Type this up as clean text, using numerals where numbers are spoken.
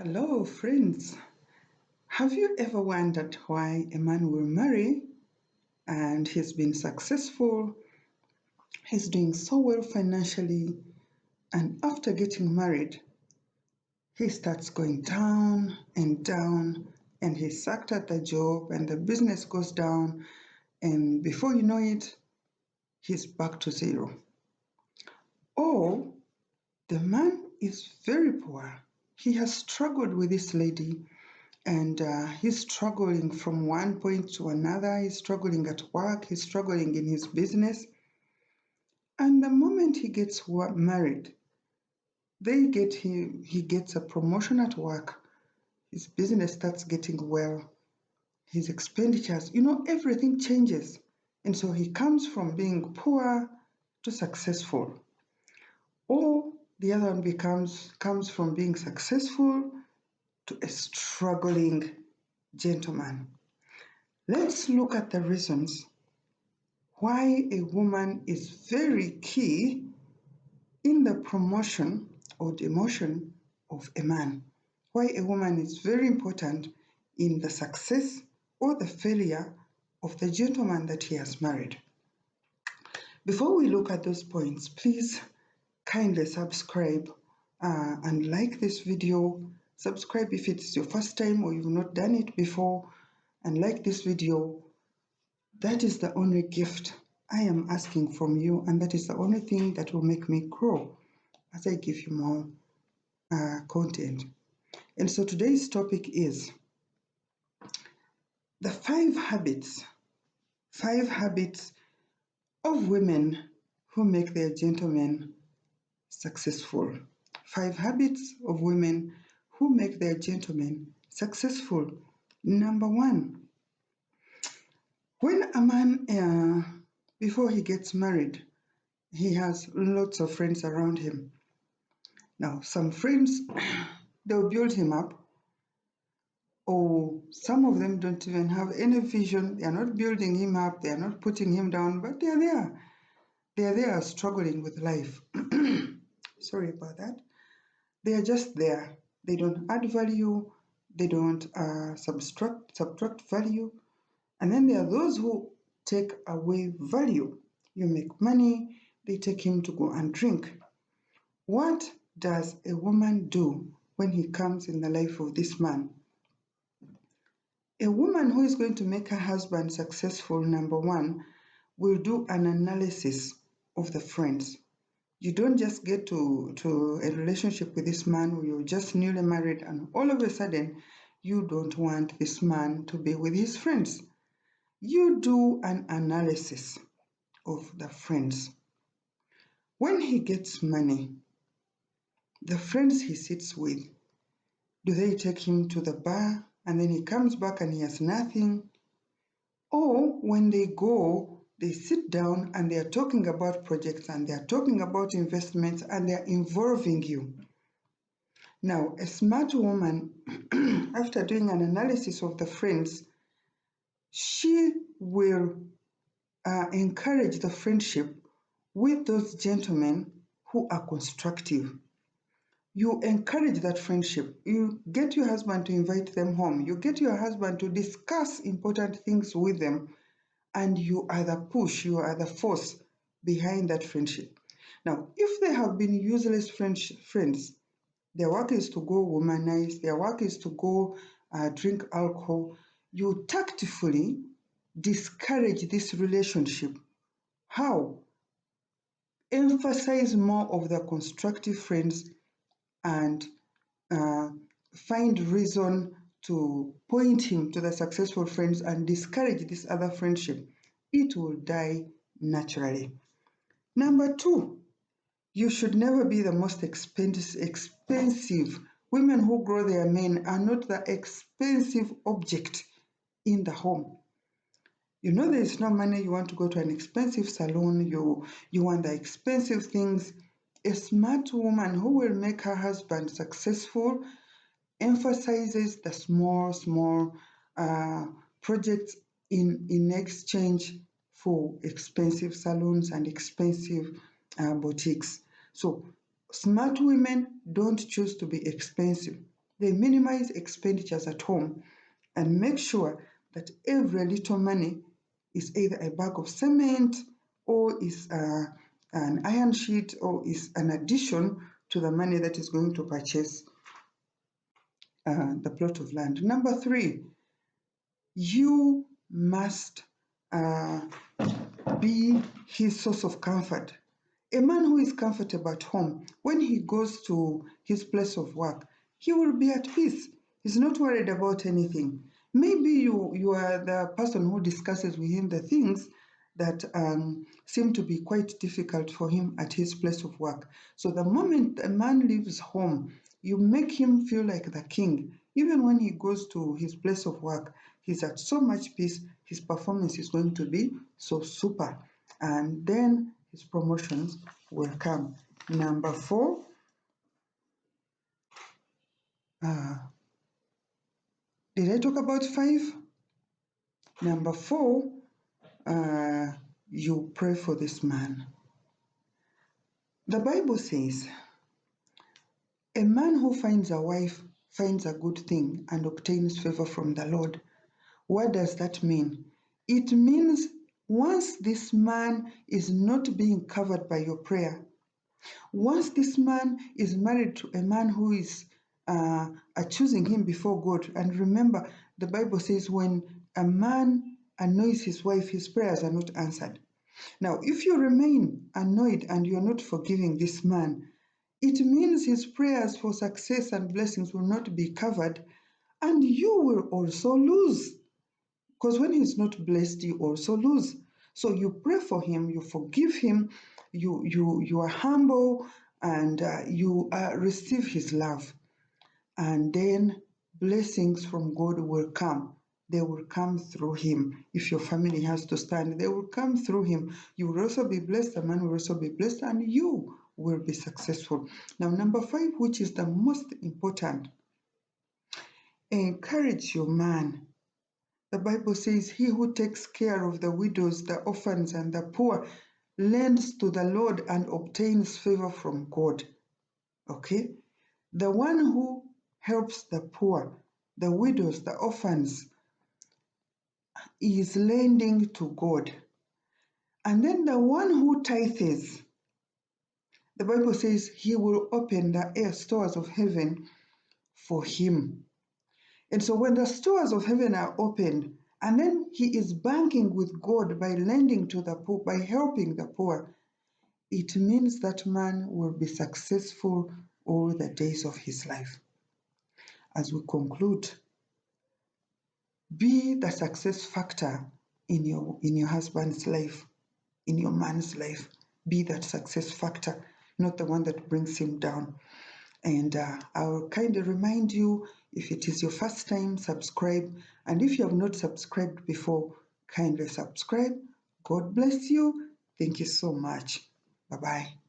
Hello, friends. Have you ever wondered why a man will marry and he's been successful, he's doing so well financially, and after getting married, he starts going down and down, and he's sacked at the job, and the business goes down, and before you know it, he's back to zero? Or the man is very poor. He has struggled with this lady and he's struggling from one point to another. He's struggling at work, he's struggling in his business. And the moment he gets married, he gets a promotion at work. His business starts getting well. His expenditures, everything changes. And so he comes from being poor to successful. Or the other one comes from being successful to a struggling gentleman. Let's look at the reasons why a woman is very key in the promotion or demotion of a man. Why a woman is very important in the success or the failure of the gentleman that he has married. Before we look at those points, please kindly subscribe and like this video. Subscribe if it's your first time or you've not done it before, and like this video. That is the only gift I am asking from you, and that is the only thing that will make me grow as I give you more content. And so today's topic is the five habits of women who make their gentlemen successful. 5 habits of women who make their gentlemen successful. Number 1, when a man, before he gets married, he has lots of friends around him. Now, some friends, they'll build him up, or some of them don't even have any vision. They are not building him up, they are not putting him down, but they are there. They are there struggling with life. Sorry about that. They are just there. They don't add value, they don't subtract value. And then there are those who take away value. You make money, they take him to go and drink. What does a woman do when he comes in the life of this man? A woman who is going to make her husband successful, number 1, will do an analysis of the friends. You don't just get to a relationship with this man where you're just newly married and all of a sudden you don't want this man to be with his friends. You do an analysis of the friends. When he gets money, the friends he sits with, do they take him to the bar and then he comes back and he has nothing? Or when they go, they sit down and they are talking about projects and they are talking about investments and they are involving you. Now, a smart woman, after doing an analysis of the friends, she will encourage the friendship with those gentlemen who are constructive. You encourage that friendship. You get your husband to invite them home. You get your husband to discuss important things with them, and you are the push, you are the force behind that friendship. Now, if they have been useless friends, their work is to go womanize, their work is to go drink alcohol, you tactfully discourage this relationship. How? Emphasize more of the constructive friends and find reason to point him to the successful friends and discourage this other friendship. It will die naturally. Number 2, you should never be the most expensive. Women who grow their men are not the expensive object in the home. You know there is no money, you want to go to an expensive salon, you want the expensive things. A smart woman who will make her husband successful emphasizes the small projects in exchange for expensive salons and expensive boutiques. So smart women don't choose to be expensive, They minimize expenditures at home and make sure that every little money is either a bag of cement or is an iron sheet or is an addition to the money that is going to purchase the plot of land. Number 3, you must be his source of comfort. A man who is comfortable at home, when he goes to his place of work, he will be at peace. He's not worried about anything. Maybe you are the person who discusses with him the things that seem to be quite difficult for him at his place of work. So the moment a man leaves home, you make him feel like the king. Even when he goes to his place of work, he's at so much peace, his performance is going to be so super. And then his promotions will come. Number 4, did I talk about 5? Number 4, you pray for this man. The Bible says, a man who finds a wife finds a good thing and obtains favor from the Lord. What does that mean? It means once this man is not being covered by your prayer, once this man is married to a man who is choosing him before God, and remember, the Bible says when a man annoys his wife, his prayers are not answered. Now, if you remain annoyed and you are not forgiving this man, it means his prayers for success and blessings will not be covered, and you will also lose. Because when he's not blessed, you also lose. So you pray for him, you forgive him, you are humble, and you receive his love. And then blessings from God will come. They will come through him. If your family has to stand, they will come through him. You will also be blessed, the man will also be blessed, and you will be successful. Now, number 5, which is the most important, encourage your man. The Bible says, he who takes care of the widows, the orphans, and the poor lends to the Lord and obtains favor from God. Okay? The one who helps the poor, the widows, the orphans, is lending to God. And then the one who tithes, the Bible says he will open the stores of heaven for him. And so when the stores of heaven are opened, and then he is banking with God by lending to the poor, by helping the poor, it means that man will be successful all the days of his life. As we conclude, be the success factor in your husband's life, in your man's life. Be that success factor, not the one that brings him down. And I'll kind of remind you, if it is your first time, subscribe. And if you have not subscribed before, kindly subscribe. God bless you. Thank you so much. Bye-bye.